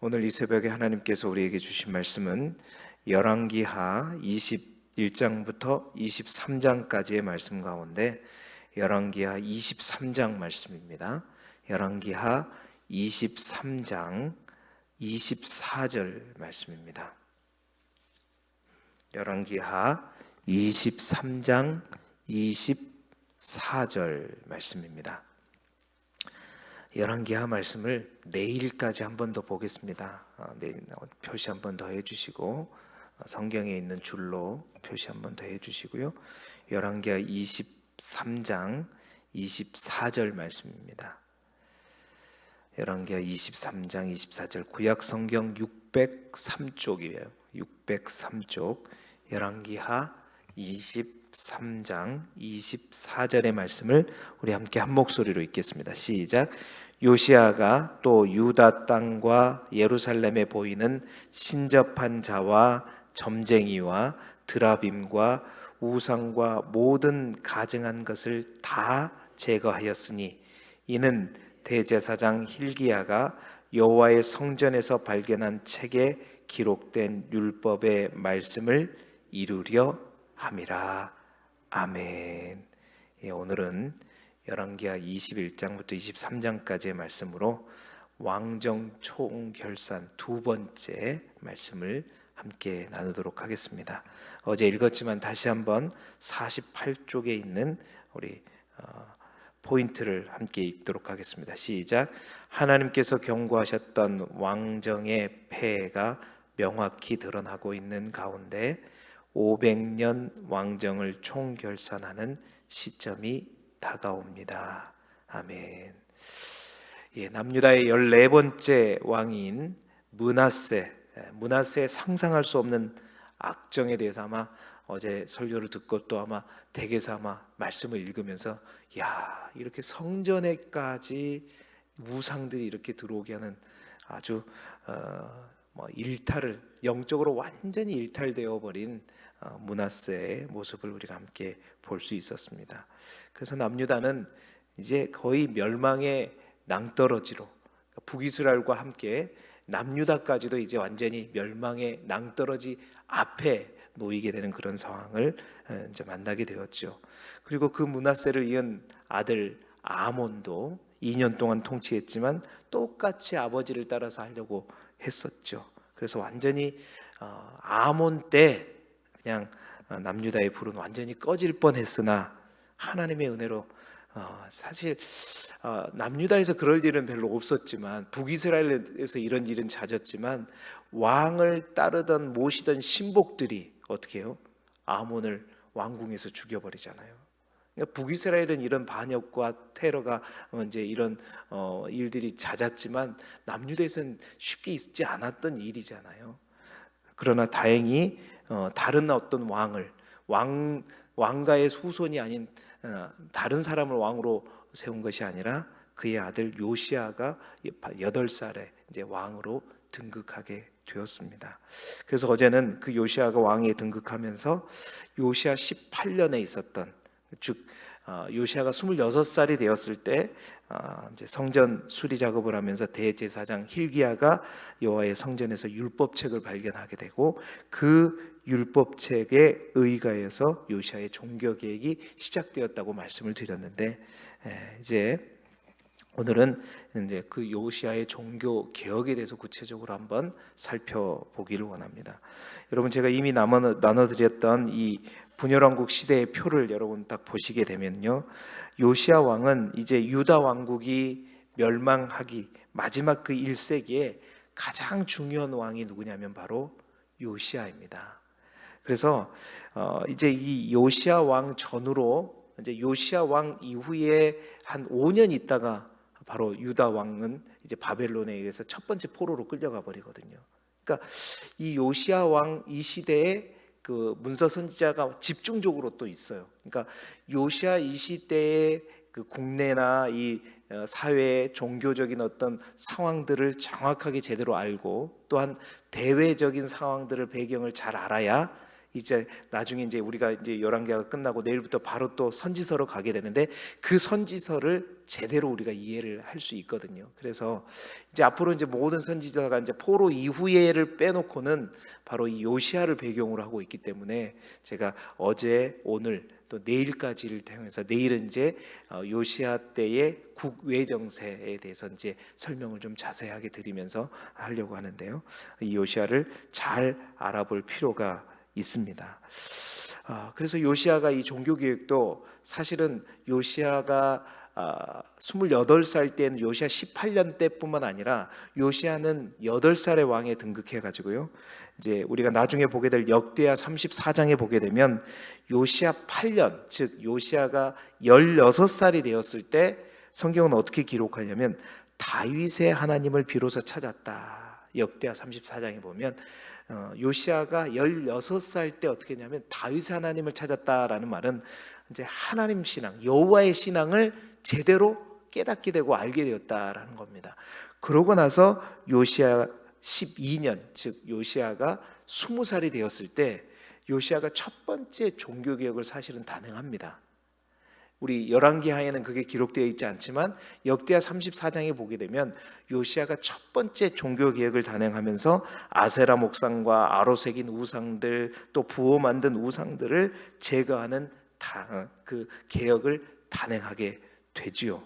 오늘 이 새벽에 하나님께서 우리에게 주신 말씀은 열왕기하 21장부터 23장까지의 말씀 가운데 열왕기하 23장 말씀입니다. 열왕기하 23장 24절 말씀입니다. 열왕기하 23장 24절 말씀입니다. 열왕기하 말씀을 내일까지 한 번 더 보겠습니다. 내일 표시 한 번 더 해주시고 성경에 있는 줄로 표시 한 번 더 해주시고요. 열왕기하 23장 24절 말씀입니다. 열왕기하 23장 24절 구약 성경 603쪽이에요. 603쪽 열왕기하 23장 24절의 말씀을 우리 함께 한 목소리로 읽겠습니다. 시작. 요시야가 또 유다 땅과 예루살렘에 보이는 신접한 자와 점쟁이와 드라빔과 우상과 모든 가증한 것을 다 제거하였으니 이는 대제사장 힐기야가 여호와의 성전에서 발견한 책에 기록된 율법의 말씀을 이루려 함이라. 아멘. 오늘은 열왕기하 21장부터 23장까지의 말씀으로 왕정 총결산 두 번째 말씀을 함께 나누도록 하겠습니다. 어제 읽었지만 다시 한번 48쪽에 있는 우리 포인트를 함께 읽도록 하겠습니다. 시작. 하나님께서 경고하셨던 왕정의 폐해가 명확히 드러나고 있는 가운데 500년 왕정을 총결산하는 시점이 다가옵니다. 아멘. 남유다의 14번째 왕인 므낫세 상상할 수 없는 악정에 대해서 아마 어제 설교를 듣고 또 아마 댁에서 아마 말씀을 읽으면서 이렇게 성전에까지 우상들이 이렇게 들어오게 하는 아주 일탈을 영적으로 완전히 일탈되어 버린 므낫세의 모습을 우리가 함께 볼 수 있었습니다. 그래서 남유다는 이제 거의 멸망의 낭떠러지로 북이스라엘과 함께 남유다까지도 이제 완전히 멸망의 낭떠러지 앞에 놓이게 되는 그런 상황을 이제 만나게 되었죠. 그리고 그 므낫세를 이은 아들 아몬도 2년 동안 통치했지만 똑같이 아버지를 따라서 하려고 했었죠. 그래서 완전히 아몬 때 그냥 남유다의 불은 완전히 꺼질 뻔했으나 하나님의 은혜로 사실 남유다에서 그럴 일은 별로 없었지만 북이스라엘에서 이런 일은 잦았지만 왕을 따르던 모시던 신복들이 어떻게 해요? 아몬을 왕궁에서 죽여버리잖아요. 그러니까 북이스라엘은 이런 반역과 테러가 이제 이런 일들이 잦았지만 남유다에서는 쉽게 있지 않았던 일이잖아요. 그러나 다행히 다른 어떤 왕가의 후손이 아닌 다른 사람을 왕으로 세운 것이 아니라 그의 아들 요시야가 8살에 이제 왕으로 등극하게 되었습니다. 그래서 어제는 그 요시야가 왕에 등극하면서 요시야 18년에 있었던 즉 요시야가 26살이 되었을 때 이제 성전 수리 작업을 하면서 대제사장 힐기야가 여호와의 성전에서 율법책을 발견하게 되고 그 율법책에 의거해서 요시야의 종교 개혁이 시작되었다고 말씀을 드렸는데 이제 오늘은 이제 그 요시야의 종교 개혁에 대해서 구체적으로 한번 살펴보기를 원합니다. 여러분 제가 이미 나눠드렸던 이 분열왕국 시대의 표를 여러분 딱 보시게 되면요, 요시야 왕은 이제 유다 왕국이 멸망하기 마지막 그 1세기에 가장 중요한 왕이 누구냐면 바로 요시야입니다. 그래서 이제 이 요시야 왕 전후로 이제 요시야 왕 이후에 한 5년 있다가 바로 유다 왕은 이제 바벨론에 의해서 첫 번째 포로로 끌려가 버리거든요. 그러니까 이 요시야 왕 이 시대에 그 문서 선지자가 집중적으로 또 있어요. 그러니까 요시야 이 시대의 그 국내나 이 사회의 종교적인 어떤 상황들을 정확하게 제대로 알고 또한 대외적인 상황들을 배경을 잘 알아야 이제 나중에 이제 우리가 이제 열왕기가 끝나고 내일부터 바로 또 선지서로 가게 되는데 그 선지서를 제대로 우리가 이해를 할 수 있거든요. 그래서 이제 앞으로 이제 모든 선지자가 이제 포로 이후에를 빼놓고는 바로 이 요시야를 배경으로 하고 있기 때문에 제가 어제, 오늘 또 내일까지를 통해서 내일은 이제 요시야 때의 국외 정세에 대해서 이제 설명을 좀 자세하게 드리면서 하려고 하는데요. 이 요시야를 잘 알아볼 필요가 있습니다. 그래서 요시야가 이 종교 개혁도 사실은 요시야가 28살 때는 요시야 18년 때뿐만 아니라 요시야는 8살의 왕에 등극해 가지고요. 이제 우리가 나중에 보게 될 역대하 34장에 보게 되면 요시야 8년, 즉 요시야가 16살이 되었을 때 성경은 어떻게 기록하냐면 다윗의 하나님을 비로소 찾았다. 역대하 34장에 보면 요시야가 16살 때 어떻게 했냐면 다윗의 하나님을 찾았다라는 말은 이제 하나님 신앙, 여호와의 신앙을 제대로 깨닫게 되고 알게 되었다라는 겁니다. 그러고 나서 요시야 12년, 즉 요시야가 20살이 되었을 때 요시야가 첫 번째 종교 개혁을 사실은 단행합니다. 우리 열왕기하에는 그게 기록되어 있지 않지만 역대하 34장에 보게 되면 요시야가 첫 번째 종교 개혁을 단행하면서 아세라 목상과 아로새긴 우상들, 또 부어 만든 우상들을 제거하는 그 개혁을 단행하게 되지요.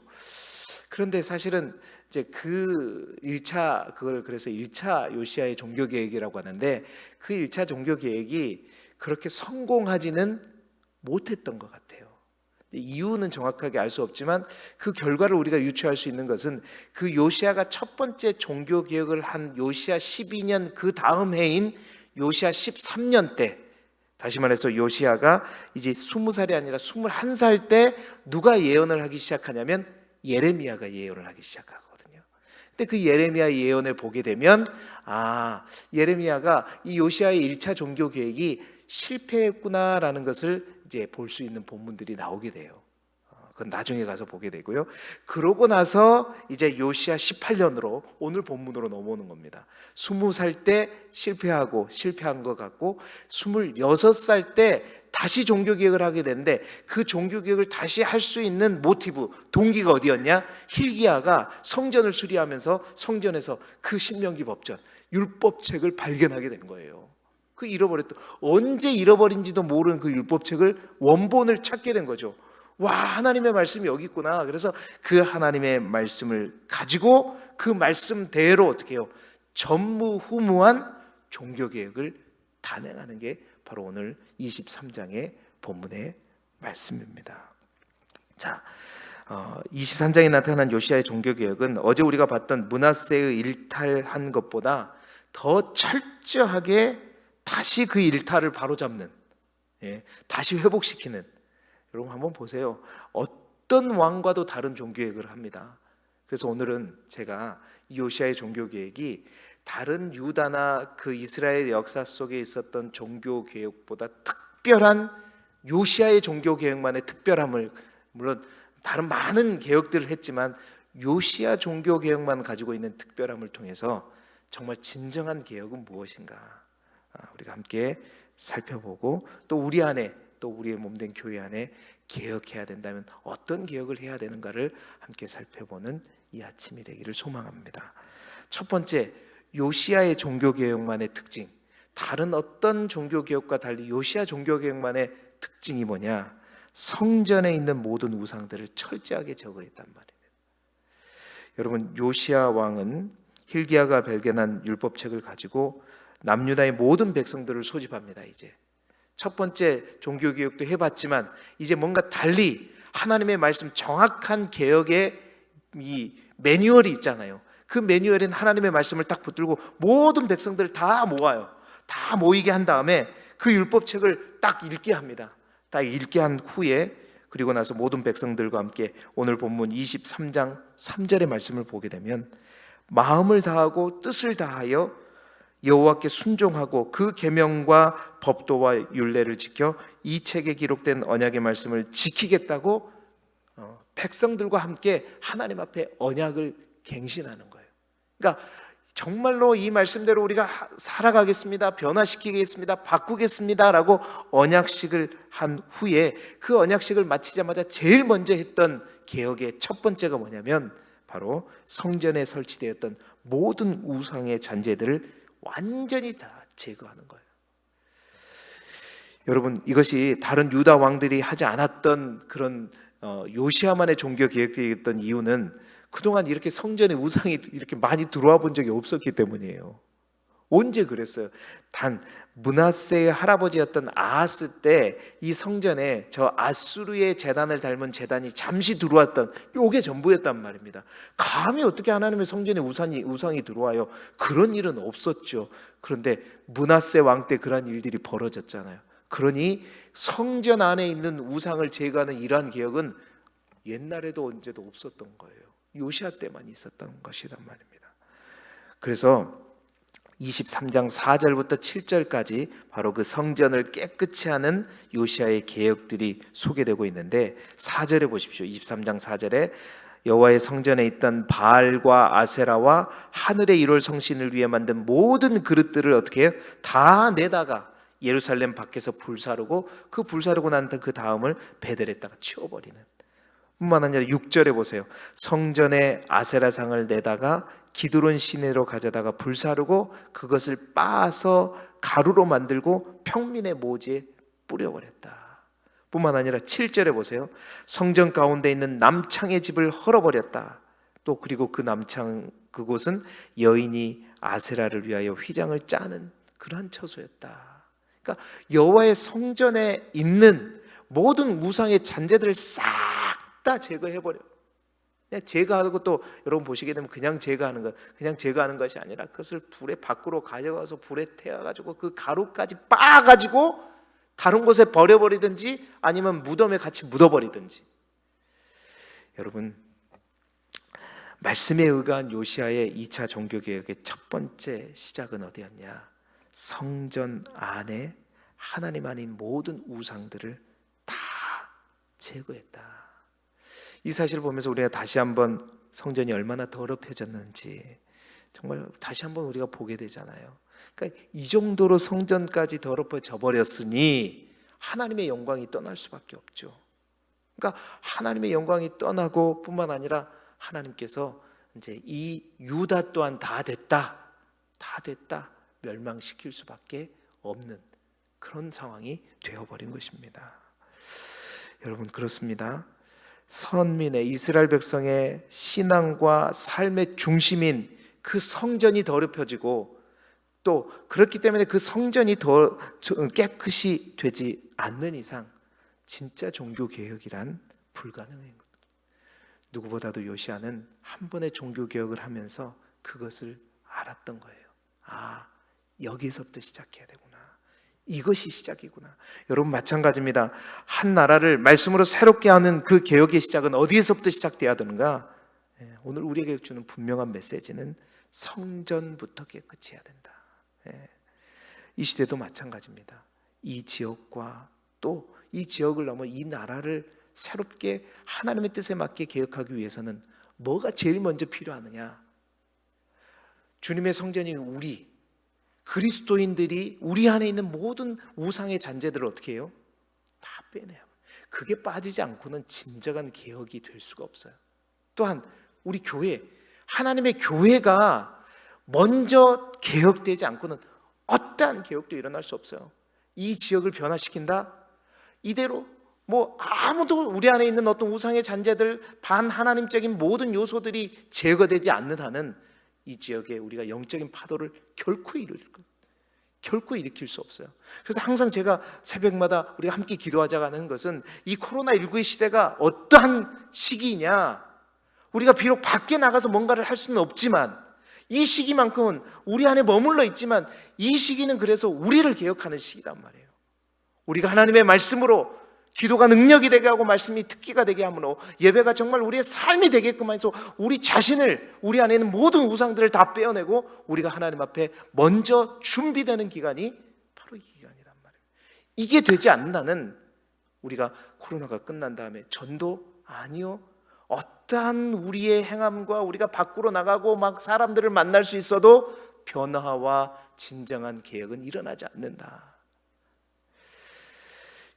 그런데 사실은 이제 그걸 그래서 1차 요시야의 종교 개혁이라고 하는데 그 1차 종교 개혁이 그렇게 성공하지는 못했던 것 같아요. 이유는 정확하게 알 수 없지만 그 결과를 우리가 유추할 수 있는 것은 그 요시야가 첫 번째 종교 개혁을 한 요시야 12년 그 다음 해인 요시야 13년 때, 다시 말해서 요시야가 이제 20살이 아니라 21살 때 누가 예언을 하기 시작하냐면 예레미야가 예언을 하기 시작하거든요. 근데 그 예레미야 예언을 보게 되면 예레미야가 이 요시야의 1차 종교 계획이 실패했구나라는 것을 이제 볼 수 있는 본문들이 나오게 돼요. 그건 나중에 가서 보게 되고요. 그러고 나서 이제 요시야 18년으로 오늘 본문으로 넘어오는 겁니다. 20살 때 실패한 것 같고 26살 때 다시 종교개혁을 하게 되는데 그 종교개혁을 다시 할 수 있는 모티브, 동기가 어디였냐? hilkiah가 성전을 수리하면서 성전에서 그 신명기 법전, 율법책을 발견하게 된 거예요. 언제 잃어버린지도 모르는 그 율법책을 원본을 찾게 된 거죠. 와, 하나님의 말씀이 여기 있구나. 그래서 그 하나님의 말씀을 가지고 그 말씀대로 어떻게 해요? 전무후무한 종교개혁을 단행하는 게 바로 오늘 23장의 본문의 말씀입니다. 자, 23장에 나타난 요시야의 종교개혁은 어제 우리가 봤던 므낫세의 일탈한 것보다 더 철저하게 다시 그 일탈을 바로잡는, 다시 회복시키는, 여러분 한번 보세요. 어떤 왕과도 다른 종교개혁을 합니다. 그래서 오늘은 제가 이 요시야의 종교개혁이 다른 유다나 그 이스라엘 역사 속에 있었던 종교개혁보다 특별한 요시야의 종교개혁만의 특별함을, 물론 다른 많은 개혁들을 했지만 요시야 종교개혁만 가지고 있는 특별함을 통해서 정말 진정한 개혁은 무엇인가 우리가 함께 살펴보고 또 우리 안에, 또 우리의 몸된 교회 안에 개혁해야 된다면 어떤 개혁을 해야 되는가를 함께 살펴보는 이 아침이 되기를 소망합니다. 첫 번째, 요시야의 종교개혁만의 특징, 다른 어떤 종교개혁과 달리 요시야 종교개혁만의 특징이 뭐냐? 성전에 있는 모든 우상들을 철저하게 제거했단 말이에요. 여러분, 요시야 왕은 hilkiah가 발견한 율법책을 가지고 남유다의 모든 백성들을 소집합니다. 이제 첫 번째 종교개혁도 해봤지만 이제 뭔가 달리 하나님의 말씀 정확한 개혁의 이 매뉴얼이 있잖아요. 그 매뉴얼인 하나님의 말씀을 딱 붙들고 모든 백성들을 다 모아요. 다 모이게 한 다음에 그 율법책을 딱 읽게 합니다. 딱 읽게 한 후에, 그리고 나서 모든 백성들과 함께 오늘 본문 23장 3절의 말씀을 보게 되면 마음을 다하고 뜻을 다하여 여호와께 순종하고 그 계명과 법도와 율례를 지켜 이 책에 기록된 언약의 말씀을 지키겠다고 백성들과 함께 하나님 앞에 언약을 갱신하는 거예요. 그러니까 정말로 이 말씀대로 우리가 살아가겠습니다, 변화시키겠습니다, 바꾸겠습니다 라고 언약식을 한 후에 그 언약식을 마치자마자 제일 먼저 했던 개혁의 첫 번째가 뭐냐면 바로 성전에 설치되었던 모든 우상의 잔재들을 완전히 다 제거하는 거예요. 여러분, 이것이 다른 유다 왕들이 하지 않았던 그런 요시아만의 종교 개혁이었던 이유는 그동안 이렇게 성전에 우상이 이렇게 많이 들어와 본 적이 없었기 때문이에요. 언제 그랬어요? 단 므낫세의 할아버지였던 아하스 때 이 성전에 저 아수르의 제단을 닮은 제단이 잠시 들어왔던 요게 전부였단 말입니다. 감히 어떻게 하나님의 성전에 우상이 들어와요? 그런 일은 없었죠. 그런데 므낫세 왕 때 그런 일들이 벌어졌잖아요. 그러니 성전 안에 있는 우상을 제거하는 이러한 개혁은 옛날에도 언제도 없었던 거예요. 요시아 때만 있었던 것이란 말입니다. 그래서 23장 4절부터 7절까지 바로 그 성전을 깨끗이 하는 요시아의 개혁들이 소개되고 있는데 4절에 보십시오. 23장 4절에 여호와의 성전에 있던 바알과 아세라와 하늘의 일월 성신을 위해 만든 모든 그릇들을 어떻게 해요? 다 내다가 예루살렘 밖에서 불사르고 그 불사르고 난 그 다음을 베델에다가 치워버리는, 뿐만 아니라 6절에 보세요. 성전에 아세라상을 내다가 기드론 시내로 가져다가 불사르고 그것을 빻아서 가루로 만들고 평민의 모지에 뿌려버렸다. 뿐만 아니라 7절에 보세요. 성전 가운데 있는 남창의 집을 헐어버렸다. 또 그리고 그 남창 그곳은 여인이 아세라를 위하여 휘장을 짜는 그러한 처소였다. 그러니까 여호와의 성전에 있는 모든 우상의 잔재들을 싹 다 제거해버려. 제거하는 것도 여러분 보시게 되면 그냥 제거하는 것이 아니라 그것을 불에 밖으로 가져가서 불에 태워가지고 그 가루까지 빻아가지고 다른 곳에 버려버리든지 아니면 무덤에 같이 묻어버리든지. 여러분, 말씀에 의거한 요시아의 2차 종교개혁의 첫 번째 시작은 어디였냐? 성전 안에 하나님 아닌 모든 우상들을 다 제거했다. 이 사실을 보면서 우리가 다시 한번 성전이 얼마나 더럽혀졌는지 정말 다시 한번 우리가 보게 되잖아요. 그러니까 이 정도로 성전까지 더럽혀져 버렸으니 하나님의 영광이 떠날 수밖에 없죠. 그러니까 하나님의 영광이 떠나고 뿐만 아니라 하나님께서 이제 이 유다 또한 다 됐다 멸망시킬 수밖에 없는 그런 상황이 되어버린 것입니다. 여러분, 그렇습니다. 선민의 이스라엘 백성의 신앙과 삶의 중심인 그 성전이 더럽혀지고 또 그렇기 때문에 그 성전이 더 깨끗이 되지 않는 이상 진짜 종교개혁이란 불가능한 것. 누구보다도 요시아는 한 번의 종교개혁을 하면서 그것을 알았던 거예요. 아, 여기서부터 시작해야 되구나. 이것이 시작이구나. 여러분, 마찬가지입니다. 한 나라를 말씀으로 새롭게 하는 그 개혁의 시작은 어디에서부터 시작돼야 되는가? 오늘 우리에게 주는 분명한 메시지는 성전부터 깨끗이 해야 된다. 이 시대도 마찬가지입니다. 이 지역과 또 이 지역을 넘어 이 나라를 새롭게 하나님의 뜻에 맞게 개혁하기 위해서는 뭐가 제일 먼저 필요하느냐? 주님의 성전인 우리 그리스도인들이 우리 안에 있는 모든 우상의 잔재들을 어떻게 해요? 다 빼내요. 그게 빠지지 않고는 진정한 개혁이 될 수가 없어요. 또한 우리 교회, 하나님의 교회가 먼저 개혁되지 않고는 어떠한 개혁도 일어날 수 없어요. 이 지역을 변화시킨다? 이대로 뭐 아무도 우리 안에 있는 어떤 우상의 잔재들, 반하나님적인 모든 요소들이 제거되지 않는 한은 이 지역에 우리가 영적인 파도를 결코 일으킬 수 없어요. 그래서 항상 제가 새벽마다 우리가 함께 기도하자고 하는 것은 이 코로나19의 시대가 어떠한 시기냐, 우리가 비록 밖에 나가서 뭔가를 할 수는 없지만 이 시기만큼은 우리 안에 머물러 있지만 이 시기는 그래서 우리를 개혁하는 시기단 말이에요. 우리가 하나님의 말씀으로 기도가 능력이 되게 하고 말씀이 특기가 되게 함으로 예배가 정말 우리의 삶이 되게끔 해서 우리 자신을, 우리 안에 있는 모든 우상들을 다 빼어내고 우리가 하나님 앞에 먼저 준비되는 기간이 바로 이 기간이란 말이에요. 이게 되지 않는 한은 우리가 코로나가 끝난 다음에 전도 아니요, 어떠한 우리의 행함과 우리가 밖으로 나가고 막 사람들을 만날 수 있어도 변화와 진정한 개혁은 일어나지 않는다.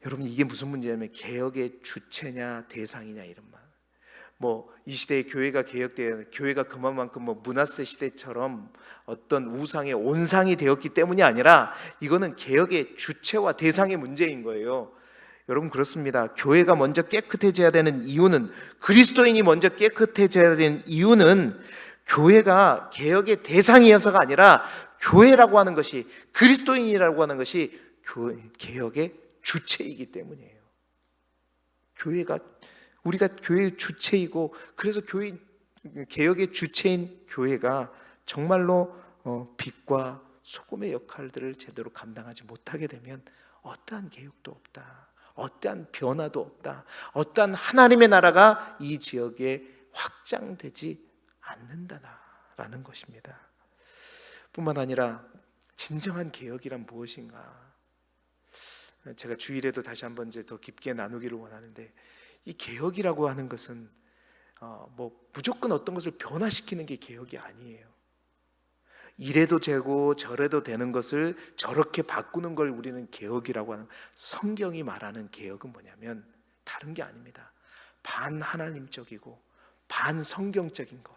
여러분, 이게 무슨 문제냐면 개혁의 주체냐 대상이냐 이런 말. 이 시대에 교회가 개혁되어 교회가 그만큼 문하세 시대처럼 어떤 우상의 온상이 되었기 때문이 아니라 이거는 개혁의 주체와 대상의 문제인 거예요. 여러분, 그렇습니다. 교회가 먼저 깨끗해져야 되는 이유는, 그리스도인이 먼저 깨끗해져야 되는 이유는 교회가 개혁의 대상이어서가 아니라 교회라고 하는 것이, 그리스도인이라고 하는 것이 개혁의 주체이기 때문이에요. 우리가 교회의 주체이고, 그래서 개혁의 주체인 교회가 정말로 빛과 소금의 역할들을 제대로 감당하지 못하게 되면 어떠한 개혁도 없다, 어떠한 변화도 없다, 어떠한 하나님의 나라가 이 지역에 확장되지 않는다라는 것입니다. 뿐만 아니라 진정한 개혁이란 무엇인가, 제가 주일에도 다시 한번 이제 더 깊게 나누기를 원하는데, 이 개혁이라고 하는 것은 무조건 어떤 것을 변화시키는 게 개혁이 아니에요. 이래도 되고 저래도 되는 것을 저렇게 바꾸는 걸 우리는 개혁이라고 하는, 성경이 말하는 개혁은 뭐냐면 다른 게 아닙니다. 반하나님적이고 반성경적인 것,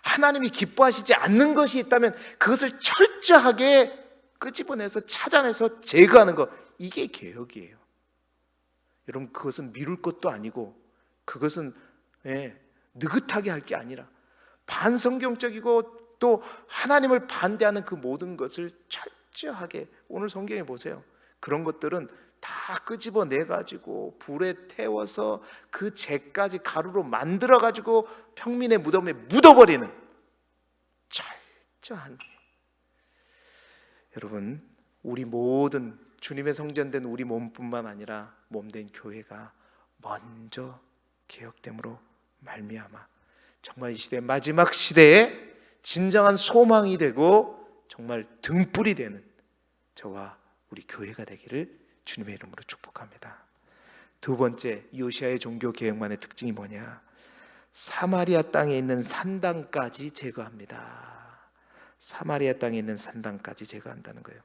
하나님이 기뻐하시지 않는 것이 있다면 그것을 철저하게 끄집어내서 찾아내서 제거하는 것, 이게 개혁이에요. 여러분, 그것은 미룰 것도 아니고 그것은 느긋하게 할 게 아니라 반성경적이고 또 하나님을 반대하는 그 모든 것을 철저하게, 오늘 성경에 보세요. 그런 것들은 다 끄집어내 가지고 불에 태워서 그 재까지 가루로 만들어 가지고 평민의 무덤에 묻어버리는 철저한. 여러분, 우리 모든 주님의 성전된 우리 몸뿐만 아니라 몸된 교회가 먼저 개혁됨으로 말미암아 정말 이 시대, 마지막 시대에 진정한 소망이 되고 정말 등불이 되는 저와 우리 교회가 되기를 주님의 이름으로 축복합니다. 두 번째, 요시아의 종교 개혁만의 특징이 뭐냐? 사마리아 땅에 있는 산당까지 제거합니다. 사마리아 땅에 있는 산당까지 제거한다는 거예요.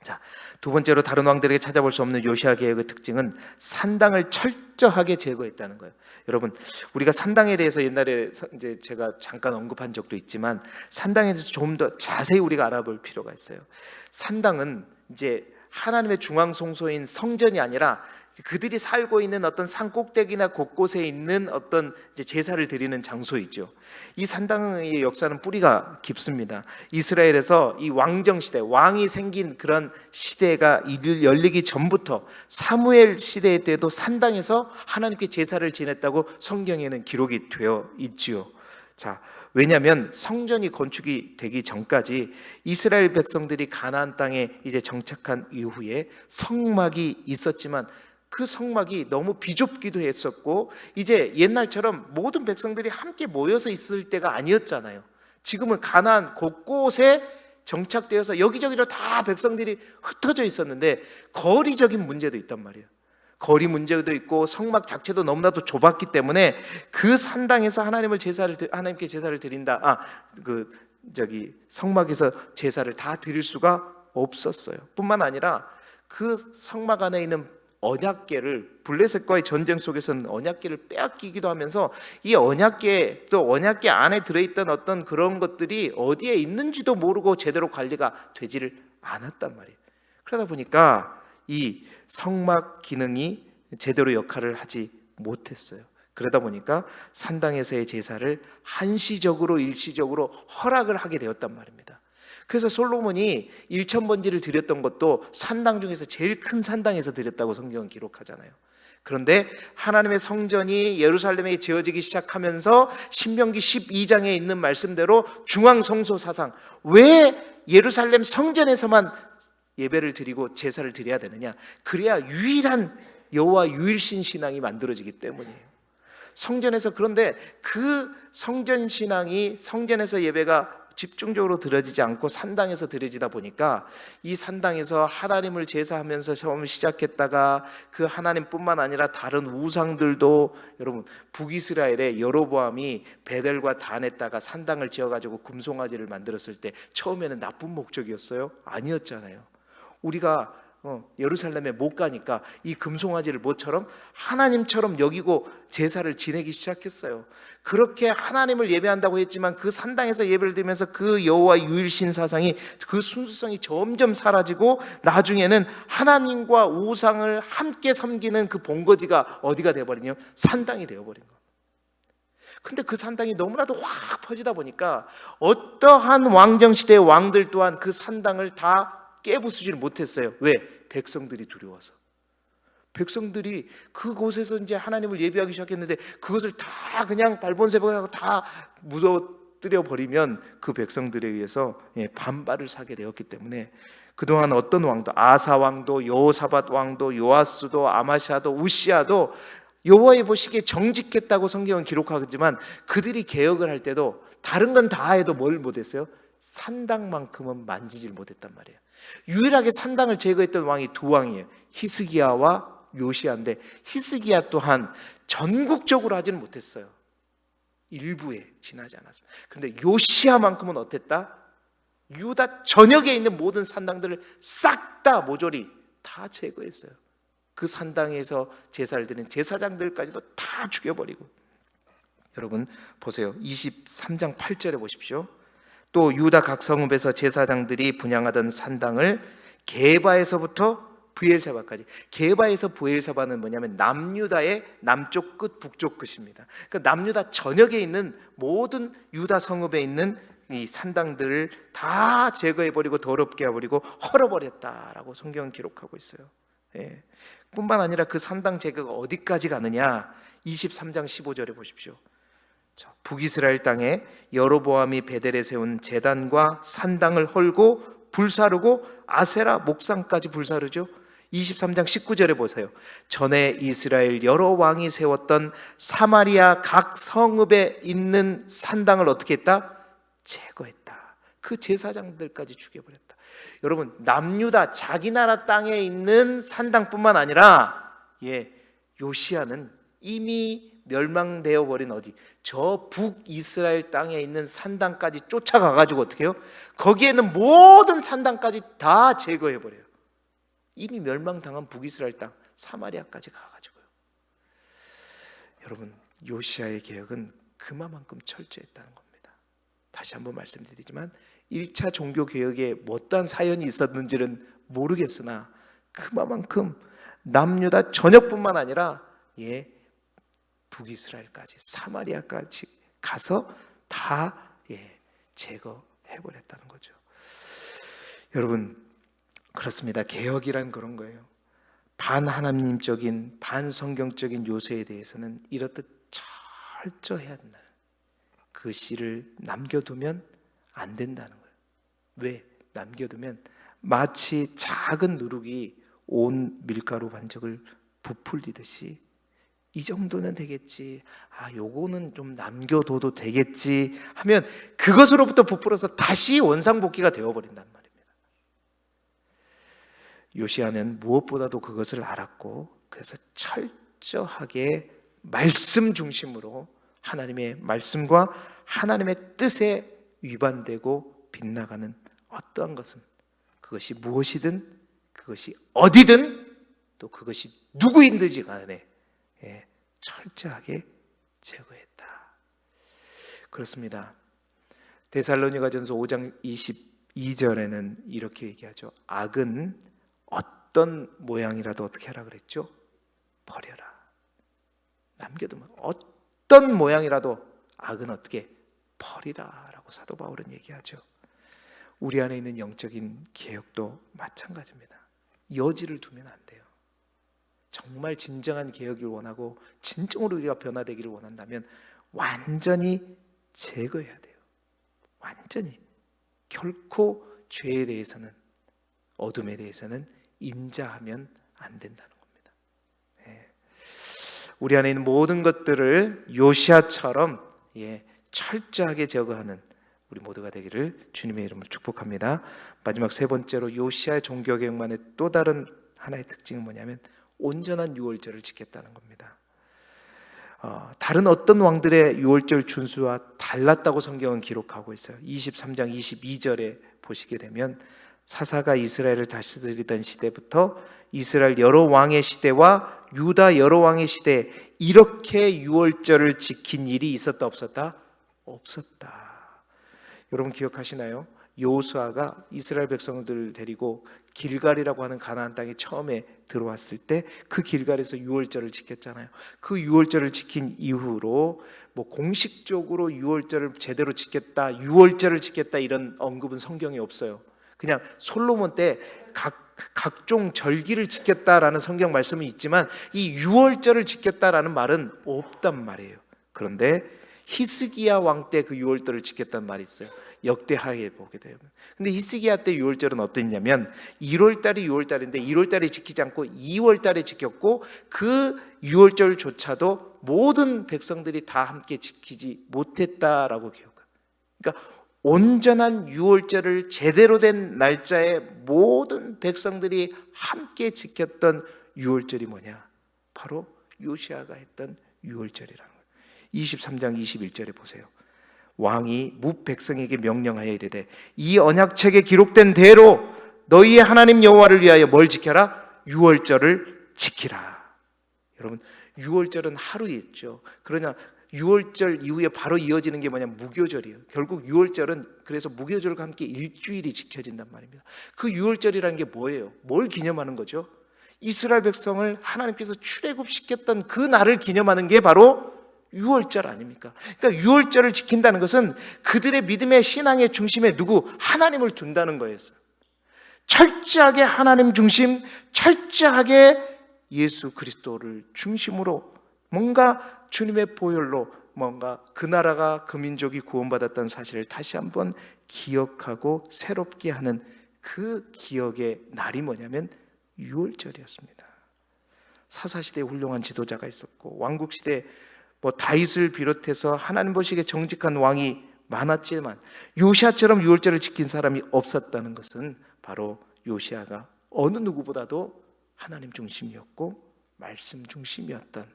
자, 두 번째로 다른 왕들에게 찾아볼 수 없는 요시아 개혁의 특징은 산당을 철저하게 제거했다는 거예요. 여러분, 우리가 산당에 대해서 옛날에 이제 제가 잠깐 언급한 적도 있지만 산당에 대해서 좀 더 자세히 우리가 알아볼 필요가 있어요. 산당은 이제 하나님의 중앙 성소인 성전이 아니라 그들이 살고 있는 어떤 산 꼭대기나 곳곳에 있는 어떤 이제 제사를 드리는 장소이죠. 이 산당의 역사는 뿌리가 깊습니다. 이스라엘에서 이 왕정 시대, 왕이 생긴 그런 시대가 열리기 전부터 사무엘 시대 때도 산당에서 하나님께 제사를 지냈다고 성경에는 기록이 되어 있지요. 자, 왜냐하면 성전이 건축이 되기 전까지 이스라엘 백성들이 가나안 땅에 이제 정착한 이후에 성막이 있었지만 그 성막이 너무 비좁기도 했었고, 이제 옛날처럼 모든 백성들이 함께 모여서 있을 때가 아니었잖아요. 지금은 가나안 곳곳에 정착되어서 여기저기로 다 백성들이 흩어져 있었는데 거리적인 문제도 있단 말이에요. 거리 문제도 있고 성막 자체도 너무나도 좁았기 때문에 그 산당에서 하나님께 제사를 드린다. 성막에서 제사를 다 드릴 수가 없었어요. 뿐만 아니라 그 성막 안에 있는 언약궤를, 블레셋과의 전쟁 속에서는 언약궤를 빼앗기기도 하면서 이 언약궤, 또 언약궤 안에 들어있던 어떤 그런 것들이 어디에 있는지도 모르고 제대로 관리가 되지를 않았단 말이에요. 그러다 보니까 이 성막 기능이 제대로 역할을 하지 못했어요. 그러다 보니까 산당에서의 제사를 한시적으로 일시적으로 허락을 하게 되었단 말입니다. 그래서 솔로몬이 1000번지를 드렸던 것도 산당 중에서 제일 큰 산당에서 드렸다고 성경은 기록하잖아요. 그런데 하나님의 성전이 예루살렘에 지어지기 시작하면서 신명기 12장에 있는 말씀대로 중앙성소 사상, 왜 예루살렘 성전에서만 예배를 드리고 제사를 드려야 되느냐? 그래야 유일한 여호와 유일신 신앙이 만들어지기 때문이에요. 성전에서, 그런데 그 성전 신앙이, 성전에서 예배가 집중적으로 드려지지 않고 산당에서 드려지다 보니까 이 산당에서 하나님을 제사하면서 처음 시작했다가 그 하나님뿐만 아니라 다른 우상들도, 여러분 북이스라엘의 여로보암이 베델과 단에다가 산당을 지어가지고 금송아지를 만들었을 때 처음에는 나쁜 목적이었어요? 아니었잖아요. 우리가 예루살렘에 못 가니까 이 금송아지를 뭐처럼? 하나님처럼 여기고 제사를 지내기 시작했어요. 그렇게 하나님을 예배한다고 했지만 그 산당에서 예배를 드리면서 그 여호와 유일신 사상이, 그 순수성이 점점 사라지고 나중에는 하나님과 우상을 함께 섬기는 그 본거지가 어디가 되어버리냐면 산당이 되어버린 거예요. 근데 그 산당이 너무나도 확 퍼지다 보니까 어떠한 왕정시대의 왕들 또한 그 산당을 다 깨부수지를 못했어요. 왜? 백성들이 두려워서. 백성들이 그곳에서 이제 하나님을 예배하기 시작했는데 그것을 다 그냥 발본색하고 다 무너뜨려 버리면 그 백성들에 의해서 반발을 사게 되었기 때문에 그동안 어떤 왕도, 아사 왕도, 여호사밧 왕도, 요아스도, 아마시아도, 우시아도 여호와의 보시기에 정직했다고 성경은 기록하지만 그들이 개혁을 할 때도 다른 건 다 해도 뭘 못했어요? 산당만큼은 만지질 못했단 말이에요. 유일하게 산당을 제거했던 왕이 두 왕이에요. 히스기야와 요시야인데 히스기야 또한 전국적으로 하지는 못했어요. 일부에 지나지 않았습니다. 그런데 요시야만큼은 어땠다? 유다 전역에 있는 모든 산당들을 싹 다 모조리 다 제거했어요. 그 산당에서 제사를 드리는 제사장들까지도 다 죽여버리고. 여러분 보세요. 23장 8절에 보십시오. 또 유다 각 성읍에서 제사장들이 분향하던 산당을 게바에서부터 브엘사바까지. 게바에서 브엘사바는 뭐냐면 남유다의 남쪽 끝 북쪽 끝입니다. 그러니까 남유다 전역에 있는 모든 유다 성읍에 있는 이 산당들을 다 제거해버리고 더럽게 해버리고 헐어버렸다라고 성경은 기록하고 있어요. 뿐만 아니라 그 산당 제거가 어디까지 가느냐, 23장 15절에 보십시오. 북이스라엘 땅에 여로보암이 베델에 세운 제단과 산당을 헐고 불사르고 아세라 목상까지 불사르죠. 23장 19절에 보세요. 전에 이스라엘 여러 왕이 세웠던 사마리아 각 성읍에 있는 산당을 어떻게 했다? 제거했다. 그 제사장들까지 죽여버렸다. 여러분 남유다 자기 나라 땅에 있는 산당뿐만 아니라 요시야는 이미 멸망되어 버린 어디? 저 북이스라엘 땅에 있는 산당까지 쫓아가가지고 어떻게 해요? 거기에는 모든 산당까지 다 제거해버려요. 이미 멸망당한 북이스라엘 땅 사마리아까지 가가지고요. 여러분 요시야의 개혁은 그만큼 철저했다는 겁니다. 다시 한번 말씀드리지만 1차 종교개혁에 어떠한 사연이 있었는지는 모르겠으나 그만큼 남유다 전역뿐만 아니라 북이스라엘까지 사마리아까지 가서 다 제거해버렸다는 거죠. 여러분 그렇습니다. 개혁이란 그런 거예요. 반하나님적인 반성경적인 요소에 대해서는 이렇듯 철저해야 된다. 그 씨를 남겨두면 안 된다는 거예요. 왜? 남겨두면 마치 작은 누룩이 온 밀가루 반죽을 부풀리듯이 이 정도는 되겠지, 요거는 좀 남겨둬도 되겠지 하면 그것으로부터 부풀어서 다시 원상복귀가 되어버린단 말입니다. 요시야는 무엇보다도 그것을 알았고 그래서 철저하게 말씀 중심으로 하나님의 말씀과 하나님의 뜻에 위반되고 빗나가는 어떠한 것은, 그것이 무엇이든 그것이 어디든 또 그것이 누구인지 간에 철저하게 제거했다. 그렇습니다. 데살로니가전서 5장 22절에는 이렇게 얘기하죠. 악은 어떤 모양이라도 어떻게 하라 그랬죠? 버려라. 남겨두면 어떤 모양이라도 악은 어떻게 버리라라고 사도 바울은 얘기하죠. 우리 안에 있는 영적인 개혁도 마찬가지입니다. 여지를 두면 안 돼요. 정말 진정한 개혁을 원하고 진정으로 우리가 변화되기를 원한다면 완전히 제거해야 돼요. 완전히. 결코 죄에 대해서는, 어둠에 대해서는 인자하면 안 된다는 겁니다. 우리 안에 있는 모든 것들을 요시야처럼 철저하게 제거하는 우리 모두가 되기를 주님의 이름으로 축복합니다. 마지막 세 번째로 요시아의 종교개혁만의 또 다른 하나의 특징은 뭐냐면 온전한 유월절을 지켰다는 겁니다. 다른 어떤 왕들의 유월절 준수와 달랐다고 성경은 기록하고 있어요. 23장 22절에 보시게 되면 사사가 이스라엘을 다스리던 시대부터 이스라엘 여러 왕의 시대와 유다 여러 왕의 시대에 이렇게 유월절을 지킨 일이 있었다 없었다? 없었다. 여러분 기억하시나요? 여호수아가 이스라엘 백성들 데리고 길갈이라고 하는 가나안 땅에 처음에 들어왔을 때 그 길갈에서 유월절을 지켰잖아요. 그 유월절을 지킨 이후로 뭐 공식적으로 유월절을 제대로 지켰다, 유월절을 지켰다 이런 언급은 성경에 없어요. 그냥 솔로몬 때 각종 절기를 지켰다라는 성경 말씀은 있지만 이 유월절을 지켰다라는 말은 없단 말이에요. 그런데 히스기야 왕 때 그 유월절을 지켰다는 말이 있어요. 역대하에 보게 돼요. 근데 히스기야 때 유월절은 어땠냐면 1월달이 유월달인데 1월달에 지키지 않고 2월달에 지켰고 그 유월절조차도 모든 백성들이 다 함께 지키지 못했다라고 기억해요. 그러니까 온전한 유월절을 제대로 된 날짜에 모든 백성들이 함께 지켰던 유월절이 뭐냐? 바로 요시아가 했던 유월절이라는 거예요. 23장 21절에 보세요. 왕이 뭇 백성에게 명령하여 이르되 이 언약책에 기록된 대로 너희의 하나님 여호와를 위하여 뭘 지켜라? 유월절을 지키라. 여러분 유월절은 하루였죠. 그러나 유월절 이후에 바로 이어지는 게 뭐냐? 무교절이에요. 결국 유월절은 그래서 무교절과 함께 일주일이 지켜진단 말입니다. 그 유월절이라는 게 뭐예요? 뭘 기념하는 거죠? 이스라엘 백성을 하나님께서 출애굽시켰던 그 날을 기념하는 게 바로 유월절 아닙니까? 그러니까 유월절을 지킨다는 것은 그들의 믿음의 신앙의 중심에 누구? 하나님을 둔다는 거였어요. 철저하게 하나님 중심, 철저하게 예수 그리스도를 중심으로 뭔가 주님의 보혈로 뭔가 그 나라가 그 민족이 구원받았다는 사실을 다시 한번 기억하고 새롭게 하는 그 기억의 날이 뭐냐면 유월절이었습니다. 사사시대에 훌륭한 지도자가 있었고 왕국시대에 다윗을 비롯해서 하나님 보시기에 정직한 왕이 많았지만 요시아처럼 유월절을 지킨 사람이 없었다는 것은 바로 요시아가 어느 누구보다도 하나님 중심이었고 말씀 중심이었던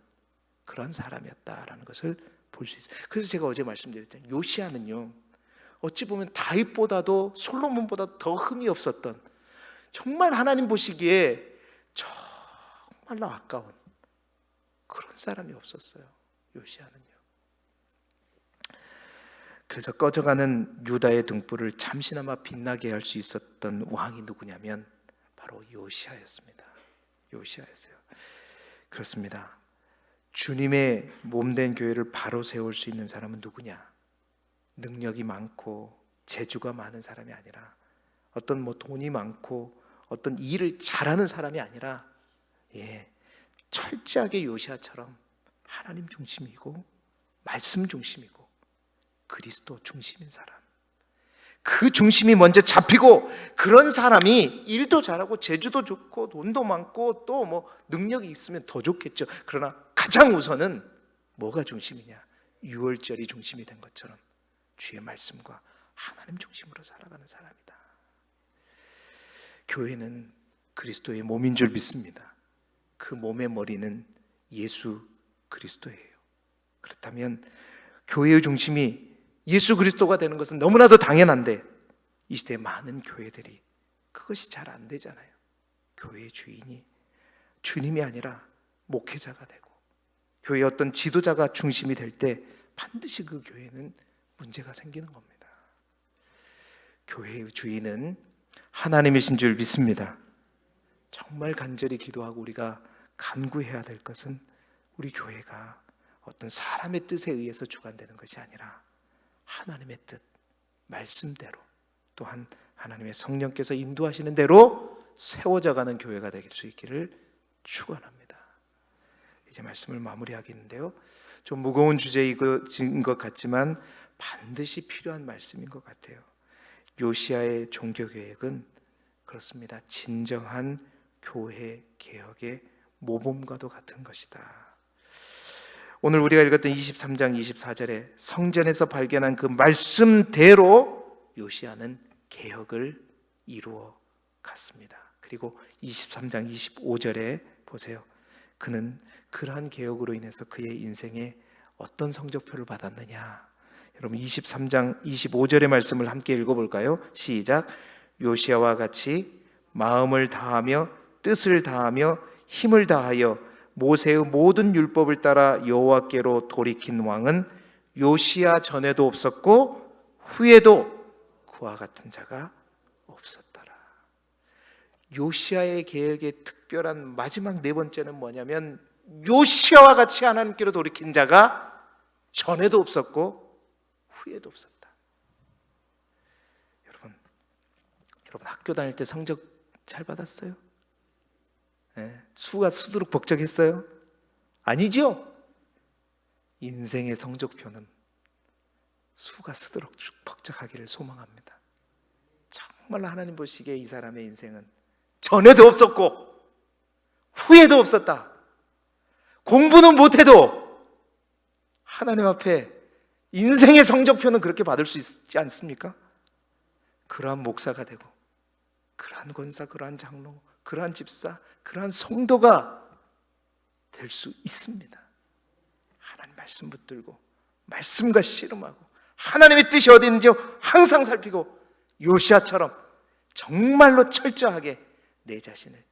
그런 사람이었다라는 것을 볼 수 있어요. 그래서 제가 어제 말씀드렸잖아요. 요시아는요 어찌 보면 다윗보다도 솔로몬보다 더 흠이 없었던 정말 하나님 보시기에 정말로 아까운 그런 사람이 없었어요. 요시아는요. 그래서 꺼져가는 유다의 등불을 잠시나마 빛나게 할 수 있었던 왕이 누구냐면 바로 요시아였습니다. 요시아였어요. 그렇습니다. 주님의 몸된 교회를 바로 세울 수 있는 사람은 누구냐? 능력이 많고 재주가 많은 사람이 아니라 어떤 돈이 많고 어떤 일을 잘하는 사람이 아니라 철저하게 요시아처럼 하나님 중심이고 말씀 중심이고 그리스도 중심인 사람, 그 중심이 먼저 잡히고 그런 사람이 일도 잘하고 재주도 좋고 돈도 많고 또 능력이 있으면 더 좋겠죠. 그러나 가장 우선은 뭐가 중심이냐? 유월절이 중심이 된 것처럼 주의 말씀과 하나님 중심으로 살아가는 사람이다. 교회는 그리스도의 몸인 줄 믿습니다. 그 몸의 머리는 예수 그리스도예요. 그렇다면 교회의 중심이 예수 그리스도가 되는 것은 너무나도 당연한데 이 시대에 많은 교회들이 그것이 잘 안 되잖아요. 교회의 주인이 주님이 아니라 목회자가 되고 교회의 어떤 지도자가 중심이 될 때 반드시 그 교회는 문제가 생기는 겁니다. 교회의 주인은 하나님이신 줄 믿습니다. 정말 간절히 기도하고 우리가 간구해야 될 것은 우리 교회가 어떤 사람의 뜻에 의해서 주관되는 것이 아니라 하나님의 뜻, 말씀대로 또한 하나님의 성령께서 인도하시는 대로 세워져가는 교회가 될 수 있기를 축원합니다. 이제 말씀을 마무리하겠는데요. 좀 무거운 주제인 것 같지만 반드시 필요한 말씀인 것 같아요. 요시아의 종교개혁은 그렇습니다. 진정한 교회 개혁의 모범과도 같은 것이다. 오늘 우리가 읽었던 23장 24절에 성전에서 발견한 그 말씀대로 요시야는 개혁을 이루어 갔습니다. 그리고 23장 25절에 보세요. 그는 그러한 개혁으로 인해서 그의 인생에 어떤 성적표를 받았느냐. 여러분 23장 25절의 말씀을 함께 읽어볼까요? 시작. 요시야와 같이 마음을 다하며 뜻을 다하며 힘을 다하여 모세의 모든 율법을 따라 여호와께로 돌이킨 왕은 요시야 전에도 없었고 후에도 그와 같은 자가 없었더라. 요시야의 개혁의 특별한 마지막 네 번째는 뭐냐면 요시야와 같이 하나님께로 돌이킨 자가 전에도 없었고 후에도 없었다. 여러분 학교 다닐 때 성적 잘 받았어요? 네. 수가 수두룩 복잡했어요? 아니죠? 인생의 성적표는 수가 수두룩 벅적하기를 소망합니다. 정말로 하나님 보시기에 이 사람의 인생은 전에도 없었고 후에도 없었다. 공부는 못해도 하나님 앞에 인생의 성적표는 그렇게 받을 수 있지 않습니까? 그러한 목사가 되고 그러한 권사, 그러한 장로, 그러한 집사, 그러한 성도가 될 수 있습니다. 하나님 말씀 붙들고 말씀과 씨름하고 하나님의 뜻이 어디 있는지 항상 살피고 요시야처럼 정말로 철저하게 내 자신을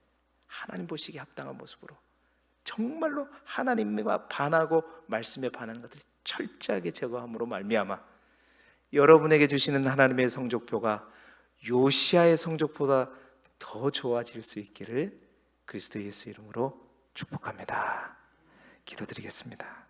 하나님 보시기에 합당한 모습으로 정말로 하나님과 반하고 말씀에 반하는 것들을 철저하게 제거함으로 말미암아 여러분에게 주시는 하나님의 성적표가 요시야의 성적보다 더 좋아질 수 있기를 그리스도 예수 이름으로 축복합니다. 기도드리겠습니다.